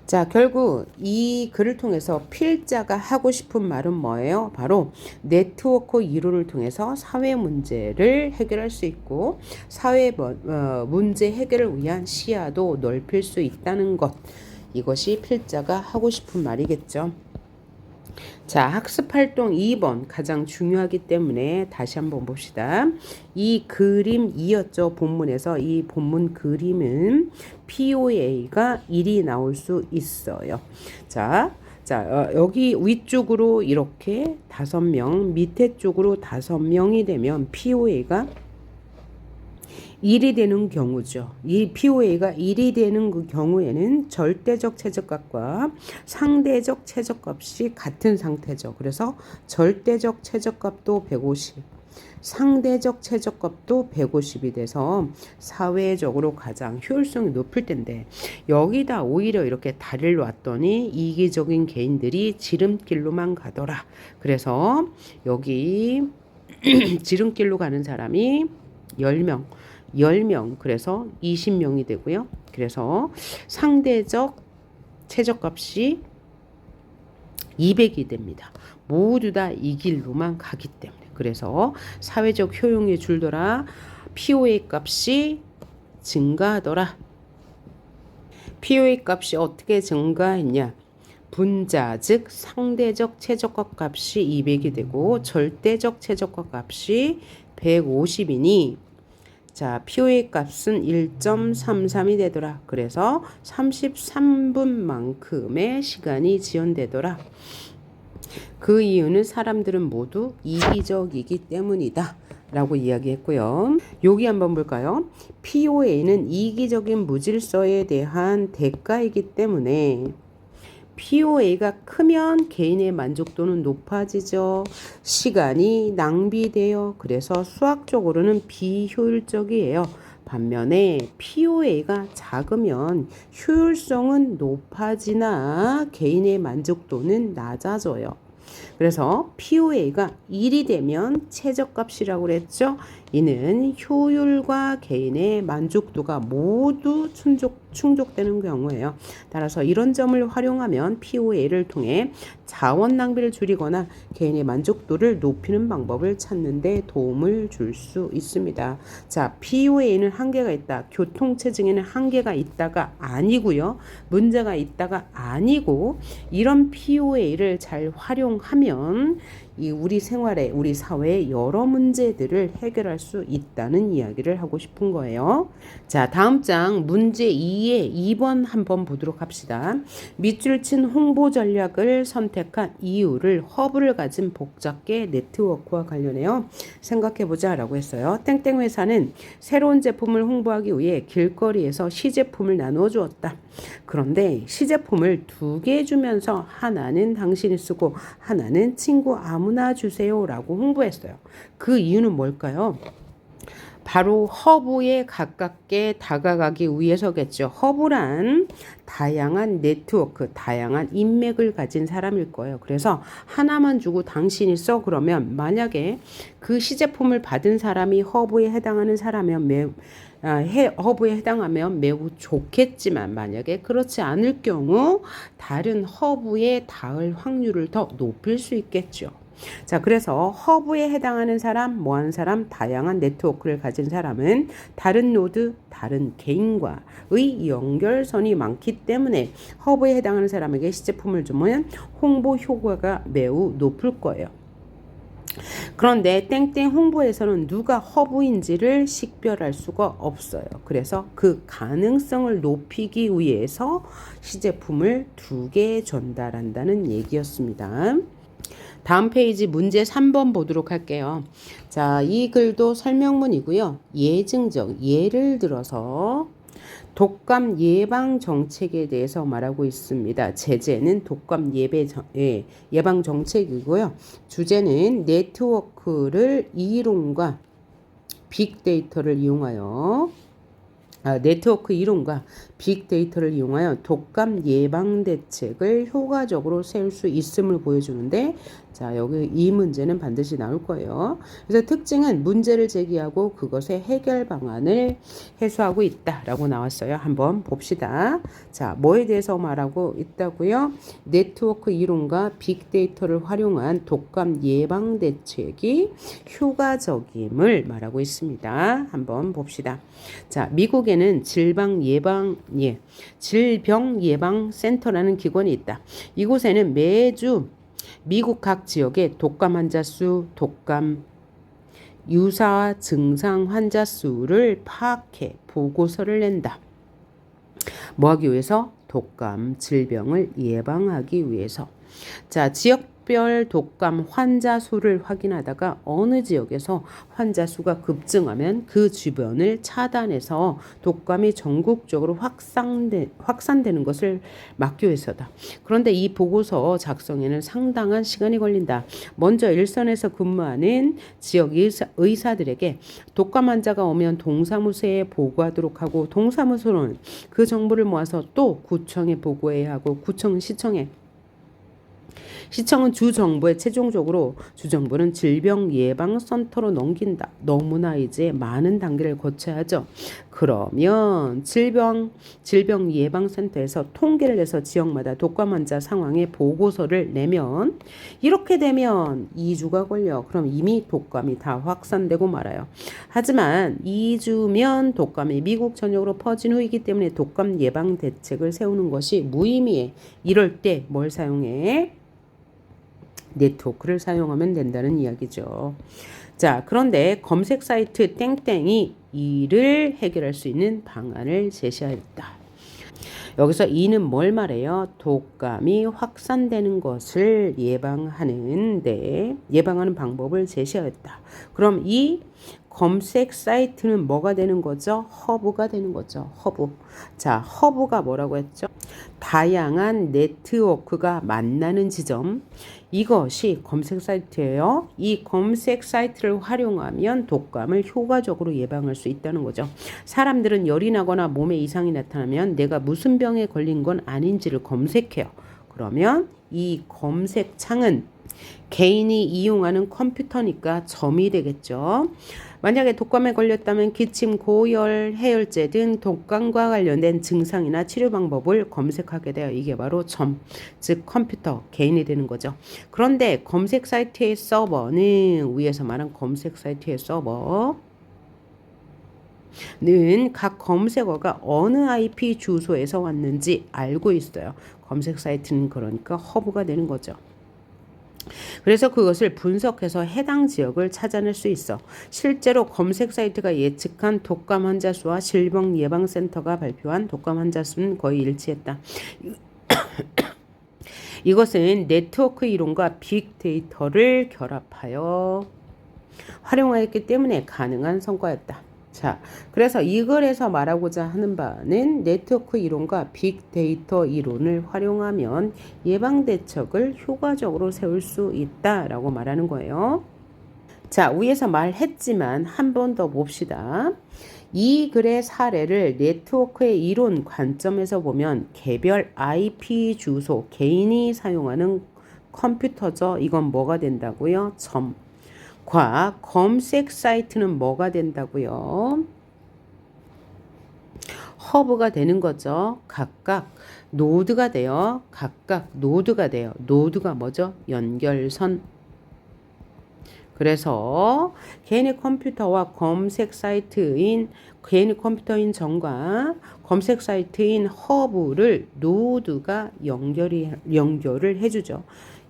자, 결국 이 글을 통해서 필자가 하고 싶은 말은 뭐예요? 바로 네트워크 이론을 통해서 사회 문제를 해결할 수 있고 사회 문제 해결을 위한 시야도 넓힐 수 있다는 것. 이것이 필자가 하고 싶은 말이겠죠. 자, 학습활동 2번 가장 중요하기 때문에 다시 한번 봅시다. 이 그림이었죠. 본문에서 이 본문 그림은 POA가 1이 나올 수 있어요. 자, 여기 위쪽으로 이렇게 5명, 밑에 쪽으로 5명이 되면 POA가 1이 되는 경우죠. 이 POA가 1이 되는 그 경우에는 절대적 최저값과 상대적 최저값이 같은 상태죠. 그래서 절대적 최저값도 150, 상대적 최저값도 150이 돼서 사회적으로 가장 효율성이 높을 텐데 여기다 오히려 이렇게 다리를 놨더니 이기적인 개인들이 지름길로만 가더라. 그래서 여기 지름길로 가는 사람이 10명 그래서 20명이 되고요. 그래서 상대적 최저값이 200이 됩니다. 모두 다 이 길로만 가기 때문에. 그래서 사회적 효용이 줄더라. POA 값이 증가하더라. POA 값이 어떻게 증가했냐? 분자 즉 상대적 최저값 값이 200이 되고 절대적 최저값 값이 150이니 자, POA 값은 1.33이 되더라. 그래서 33분만큼의 시간이 지연되더라. 그 이유는 사람들은 모두 이기적이기 때문이다. 라고 이야기했고요. 여기 한번 볼까요? POA는 이기적인 무질서에 대한 대가이기 때문에 POA가 크면 개인의 만족도는 높아지죠. 시간이 낭비돼요. 그래서 수학적으로는 비효율적이에요. 반면에 POA가 작으면 효율성은 높아지나 개인의 만족도는 낮아져요. 그래서 POA가 1이 되면 최저값이라고 그랬죠. 이는 효율과 개인의 만족도가 모두 충족되는 경우예요. 따라서 이런 점을 활용하면 POA를 통해 자원 낭비를 줄이거나 개인의 만족도를 높이는 방법을 찾는 데 도움을 줄 수 있습니다. 자, POA는 한계가 있다. 교통체증에는 한계가 있다가 아니고요. 문제가 있다가 아니고 이런 POA를 잘 활용하면 이 우리 생활에 우리 사회의 여러 문제들을 해결할 수 있다는 이야기를 하고 싶은 거예요. 자, 다음 장 문제 2에 2번 한번 보도록 합시다. 밑줄 친 홍보 전략을 선택한 이유를 허브를 가진 복잡계 네트워크와 관련해요. 생각해보자 라고 했어요. 땡땡 회사는 새로운 제품을 홍보하기 위해 길거리에서 시제품을 나누어 주었다. 그런데 시제품을 2개 주면서 하나는 당신이 쓰고 하나는 친구 아무나 주세요 라고 홍보했어요. 그 이유는 뭘까요? 바로 허브에 가깝게 다가가기 위해서겠죠. 허브란 다양한 네트워크, 다양한 인맥을 가진 사람일 거예요. 그래서 하나만 주고 당신이 써 그러면 만약에 그 시제품을 받은 사람이 허브에 해당하는 사람이면 허브에 해당하면 매우 좋겠지만 만약에 그렇지 않을 경우 다른 허브에 닿을 확률을 더 높일 수 있겠죠. 자, 그래서 허브에 해당하는 사람, 뭐하는 사람, 다양한 네트워크를 가진 사람은 다른 노드, 다른 개인과의 연결선이 많기 때문에 허브에 해당하는 사람에게 시제품을 주면 홍보 효과가 매우 높을 거예요. 그런데 땡땡 홍보에서는 누가 허브인지를 식별할 수가 없어요. 그래서 그 가능성을 높이기 위해서 시제품을 2개 전달한다는 얘기였습니다. 다음 페이지 문제 3번 보도록 할게요. 자, 이 글도 설명문이고요. 예증적, 예를 들어서 독감 예방 정책에 대해서 말하고 있습니다. 제재는 독감 예방 정책이고요. 주제는 네트워크를 이론과 빅데이터를 이용하여 네트워크 이론과 빅데이터를 이용하여 독감 예방 대책을 효과적으로 세울 수 있음을 보여주는데, 자, 여기 이 문제는 반드시 나올 거예요. 그래서 특징은 문제를 제기하고 그것의 해결 방안을 해소하고 있다라고 나왔어요. 한번 봅시다. 자, 뭐에 대해서 말하고 있다고요? 네트워크 이론과 빅데이터를 활용한 독감 예방 대책이 효과적임을 말하고 있습니다. 한번 봅시다. 자, 미국에는 질병예방센터라는 기관이 있다. 이곳에는 매주 미국 각 지역의 독감 환자 수, 독감 유사 증상 환자 수를 파악해 보고서를 낸다. 뭐 하기 위해서? 독감 질병을 예방하기 위해서. 자, 지역별 독감 환자 수를 확인하다가 어느 지역에서 환자 수가 급증하면 그 주변을 차단해서 독감이 전국적으로 확산되는 것을 막기 위해서다. 그런데 이 보고서 작성에는 상당한 시간이 걸린다. 먼저 일선에서 근무하는 지역 의사들에게 독감 환자가 오면 동사무소에 보고하도록 하고, 동사무소는 그 정보를 모아서 또 구청에 보고해야 하고, 구청은 시청은 주정부에 최종적으로 주정부는 질병예방센터로 넘긴다. 너무나 이제 많은 단계를 거쳐야 하죠. 그러면 질병예방센터에서 통계를 내서 지역마다 독감 환자 상황의 보고서를 내면, 이렇게 되면 2주가 걸려. 그럼 이미 독감이 다 확산되고 말아요. 하지만 2주면 독감이 미국 전역으로 퍼진 후이기 때문에 독감 예방 대책을 세우는 것이 무의미해. 이럴 때 뭘 사용해? 네트워크를 사용하면 된다는 이야기죠. 자, 그런데 검색 사이트 땡땡이 이를 해결할 수 있는 방안을 제시하였다. 여기서 이는 뭘 말해요? 독감이 확산되는 것을 예방하는 방법을 제시하였다. 그럼 이 검색 사이트는 뭐가 되는 거죠? 허브가 되는 거죠. 허브. 자, 허브가 뭐라고 했죠? 다양한 네트워크가 만나는 지점. 이것이 검색 사이트예요. 이 검색 사이트를 활용하면 독감을 효과적으로 예방할 수 있다는 거죠. 사람들은 열이 나거나 몸에 이상이 나타나면 내가 무슨 병에 걸린 건 아닌지를 검색해요. 그러면 이 검색창은 개인이 이용하는 컴퓨터니까 점이 되겠죠. 만약에 독감에 걸렸다면 기침, 고열, 해열제 등 독감과 관련된 증상이나 치료 방법을 검색하게 돼요. 이게 바로 점, 즉 컴퓨터, 개인이 되는 거죠. 그런데 검색 사이트의 서버는, 위에서 말한 검색 사이트의 서버는 각 검색어가 어느 IP 주소에서 왔는지 알고 있어요. 검색 사이트는 그러니까 허브가 되는 거죠. 그래서 그것을 분석해서 해당 지역을 찾아낼 수 있어. 실제로 검색 사이트가 예측한 독감 환자 수와 질병예방센터가 발표한 독감 환자 수는 거의 일치했다. 이것은 네트워크 이론과 빅데이터를 결합하여 활용하였기 때문에 가능한 성과였다. 자, 그래서 이 글에서 말하고자 하는 바는 네트워크 이론과 빅데이터 이론을 활용하면 예방대책을 효과적으로 세울 수 있다라고 말하는 거예요. 자, 위에서 말했지만 한 번 더 봅시다. 이 글의 사례를 네트워크의 이론 관점에서 보면 개별 IP 주소, 개인이 사용하는 컴퓨터죠. 이건 뭐가 된다고요? 점. 과 검색 사이트는 뭐가 된다고요? 허브가 되는 거죠. 각각 노드가 돼요. 노드가 뭐죠? 연결선. 그래서 개인의 컴퓨터인 정과 검색 사이트인 허브를 노드가 연결을 해주죠.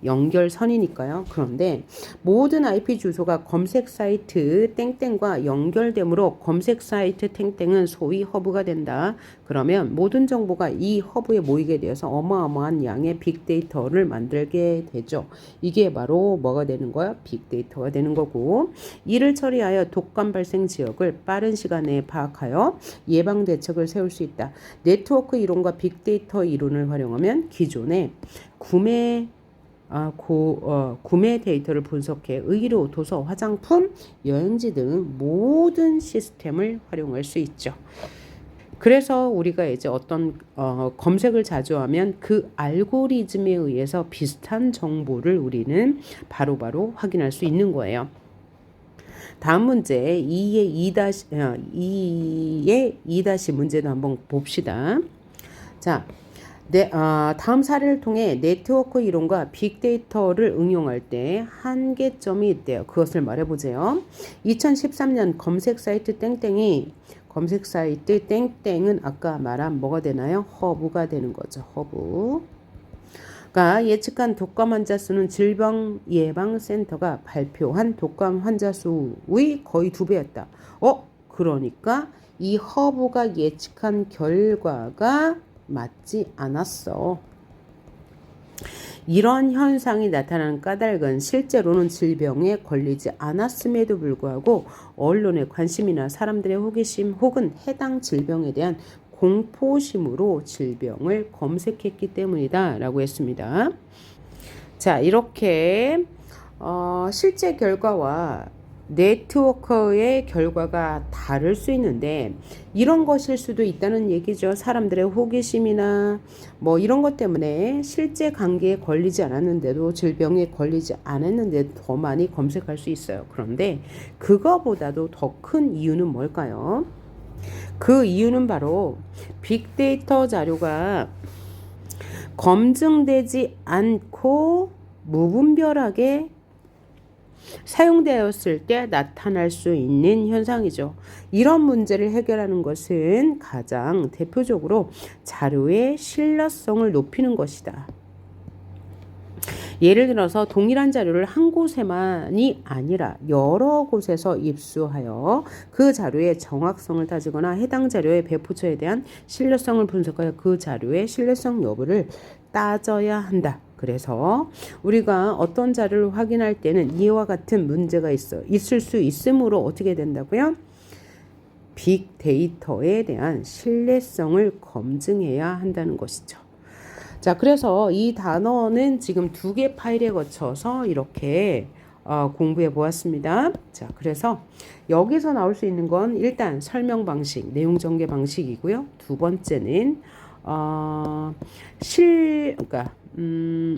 연결선이니까요. 그런데 모든 IP 주소가 검색 사이트 땡땡과 연결되므로 검색 사이트 땡땡은 소위 허브가 된다. 그러면 모든 정보가 이 허브에 모이게 되어서 어마어마한 양의 빅데이터를 만들게 되죠. 이게 바로 뭐가 되는 거야? 빅데이터가 되는 거고, 이를 처리하여 독감 발생 지역을 빠른 시간 내에 파악하여 예방 대책을 세울 수 있다. 네트워크 이론과 빅데이터 이론을 활용하면 기존의 구매 데이터를 분석해 의료, 도서, 화장품, 여행지 등 모든 시스템을 활용할 수 있죠. 그래서 우리가 이제 어떤 검색을 자주 하면 그 알고리즘에 의해서 비슷한 정보를 우리는 바로바로 확인할 수 있는 거예요. 다음 문제 2의 2- 문제도 한번 봅시다. 자, 다음 사례를 통해 네트워크 이론과 빅데이터를 응용할 때 한계점이 있대요. 그것을 말해보세요. 2013년 검색 사이트 땡땡은 아까 말한 뭐가 되나요? 허브가 되는 거죠. 허브가 예측한 독감 환자 수는 질병예방센터가 발표한 독감 환자 수의 거의 2배였다. 그러니까 이 허브가 예측한 결과가 맞지 않았어. 이런 현상이 나타나는 까닭은 실제로는 질병에 걸리지 않았음에도 불구하고 언론의 관심이나 사람들의 호기심 혹은 해당 질병에 대한 공포심으로 질병을 검색했기 때문이다 라고 했습니다. 자, 이렇게 실제 결과와 네트워크의 결과가 다를 수 있는데 이런 것일 수도 있다는 얘기죠. 사람들의 호기심이나 뭐 이런 것 때문에 실제 감기에 걸리지 않았는데도 질병에 걸리지 않았는데도 더 많이 검색할 수 있어요. 그런데 그거보다도 더 큰 이유는 뭘까요? 그 이유는 바로 빅데이터 자료가 검증되지 않고 무분별하게 사용되었을 때 나타날 수 있는 현상이죠. 이런 문제를 해결하는 것은 가장 대표적으로 자료의 신뢰성을 높이는 것이다. 예를 들어서 동일한 자료를 한 곳에만이 아니라 여러 곳에서 입수하여 그 자료의 정확성을 따지거나 해당 자료의 배포처에 대한 신뢰성을 분석하여 그 자료의 신뢰성 여부를 따져야 한다. 그래서 우리가 어떤 자료를 확인할 때는 이와 같은 문제가 있을 수 있으므로 어떻게 된다고요? 빅데이터에 대한 신뢰성을 검증해야 한다는 것이죠. 자, 그래서 이 단어는 지금 2개 파일에 거쳐서 이렇게 공부해 보았습니다. 자, 그래서 여기서 나올 수 있는 건 일단 설명 방식, 내용 전개 방식이고요. 두 번째는 그러니까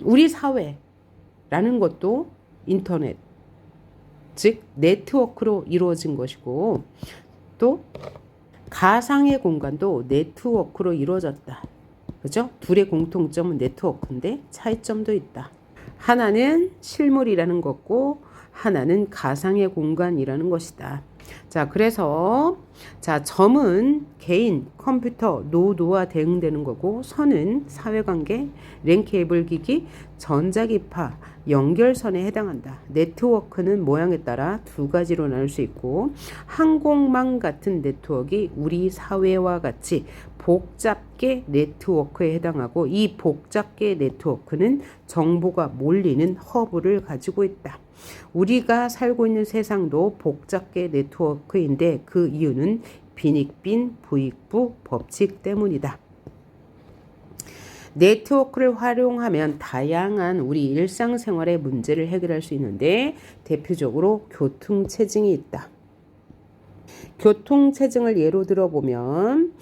우리 사회라는 것도 인터넷, 즉 네트워크로 이루어진 것이고 또 가상의 공간도 네트워크로 이루어졌다. 그죠? 둘의 공통점은 네트워크인데 차이점도 있다. 하나는 실물이라는 것고 하나는 가상의 공간이라는 것이다. 자, 그래서 점은 개인, 컴퓨터, 노드와 대응되는 거고 선은 사회관계, 랜 케이블 기기, 전자기파, 연결선에 해당한다. 네트워크는 모양에 따라 2가지로 나눌 수 있고 항공망 같은 네트워크가 우리 사회와 같이 복잡계 네트워크에 해당하고 이 복잡계 네트워크는 정보가 몰리는 허브를 가지고 있다. 우리가 살고 있는 세상도 복잡계 네트워크인데 그 이유는 빈익빈 부익부 법칙 때문이다. 네트워크를 활용하면 다양한 우리 일상생활의 문제를 해결할 수 있는데 대표적으로 교통체증이 있다. 교통체증을 예로 들어보면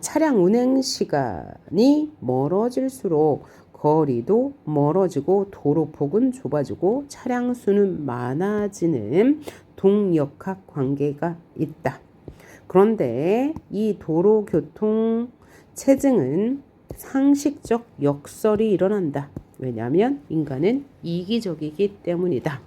차량 운행 시간이 멀어질수록 거리도 멀어지고 도로폭은 좁아지고 차량 수는 많아지는 동역학 관계가 있다. 그런데 이 도로교통체증은 상식적 역설이 일어난다. 왜냐하면 인간은 이기적이기 때문이다.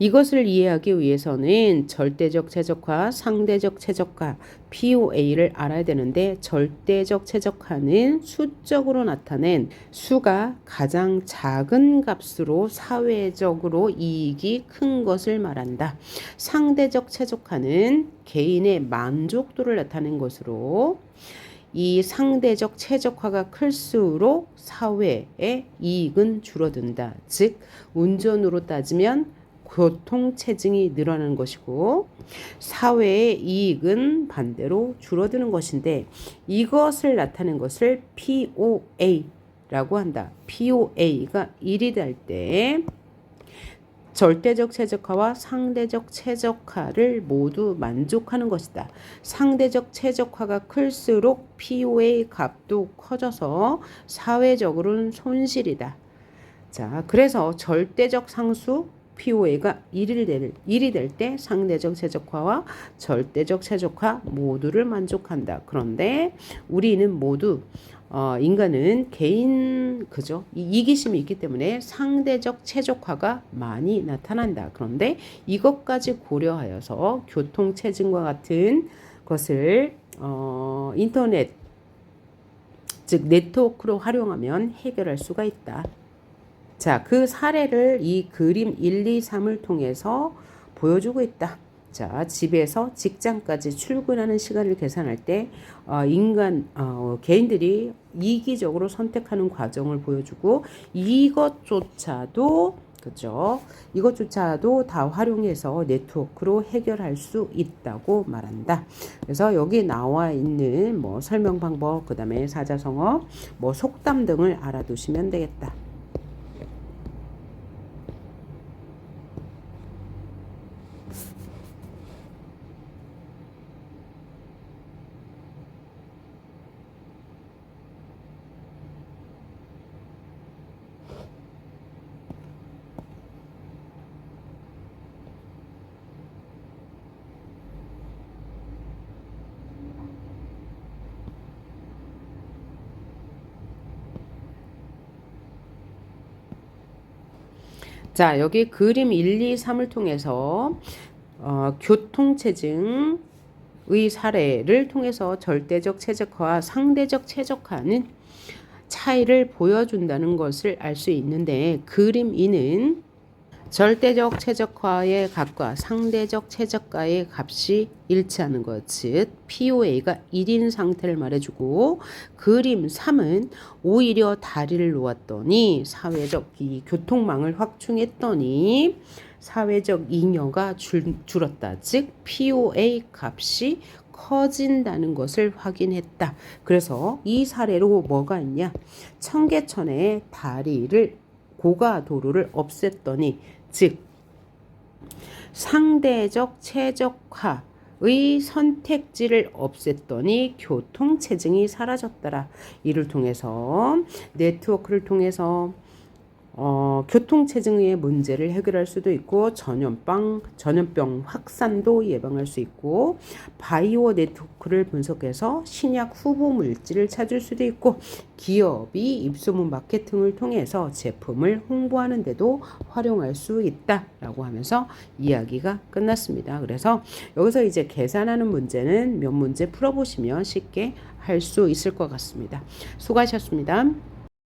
이것을 이해하기 위해서는 절대적 최적화, 상대적 최적화, POA를 알아야 되는데 절대적 최적화는 수적으로 나타낸 수가 가장 작은 값으로 사회적으로 이익이 큰 것을 말한다. 상대적 최적화는 개인의 만족도를 나타낸 것으로 이 상대적 최적화가 클수록 사회의 이익은 줄어든다. 즉 운전으로 따지면 교통체증이 늘어나는 것이고 사회의 이익은 반대로 줄어드는 것인데 이것을 나타낸 것을 POA라고 한다. POA가 1이 될 때 절대적 최적화와 상대적 최적화를 모두 만족하는 것이다. 상대적 최적화가 클수록 POA 값도 커져서 사회적으로는 손실이다. 자, 그래서 절대적 상수 POA가 1이 될 때 상대적 최적화와 절대적 최적화 모두를 만족한다. 그런데 우리는 모두 인간은 개인 그죠? 이기심이 있기 때문에 상대적 최적화가 많이 나타난다. 그런데 이것까지 고려하여서 교통체증과 같은 것을 인터넷 즉 네트워크로 활용하면 해결할 수가 있다. 자, 그 사례를 이 그림 1, 2, 3을 통해서 보여주고 있다. 자, 집에서 직장까지 출근하는 시간을 계산할 때 개인들이 이기적으로 선택하는 과정을 보여주고 이것조차도 그죠? 이것조차도 다 활용해서 네트워크로 해결할 수 있다고 말한다. 그래서 여기 나와 있는 뭐 설명 방법, 그다음에 사자성어, 뭐 속담 등을 알아두시면 되겠다. 자, 여기 그림 1, 2, 3을 통해서 교통체증의 사례를 통해서 절대적 최적화와 상대적 최적화는 차이를 보여준다는 것을 알 수 있는데 그림 2는 절대적 최적화의 값과 상대적 최적화의 값이 일치하는 것, 즉 POA가 1인 상태를 말해주고 그림 3은 오히려 다리를 놓았더니 사회적 이 교통망을 확충했더니 사회적 잉여가 줄었다. 즉 POA 값이 커진다는 것을 확인했다. 그래서 이 사례로 뭐가 있냐? 청계천에 다리를 고가도로를 없앴더니 즉 상대적 최적화의 선택지를 없앴더니 교통체증이 사라졌더라. 이를 통해서 네트워크를 통해서 교통체증의 문제를 해결할 수도 있고 전염병 확산도 예방할 수 있고 바이오 네트워크를 분석해서 신약 후보 물질을 찾을 수도 있고 기업이 입소문 마케팅을 통해서 제품을 홍보하는 데도 활용할 수 있다라고 하면서 이야기가 끝났습니다. 그래서 여기서 이제 계산하는 문제는 몇 문제 풀어보시면 쉽게 할 수 있을 것 같습니다. 수고하셨습니다.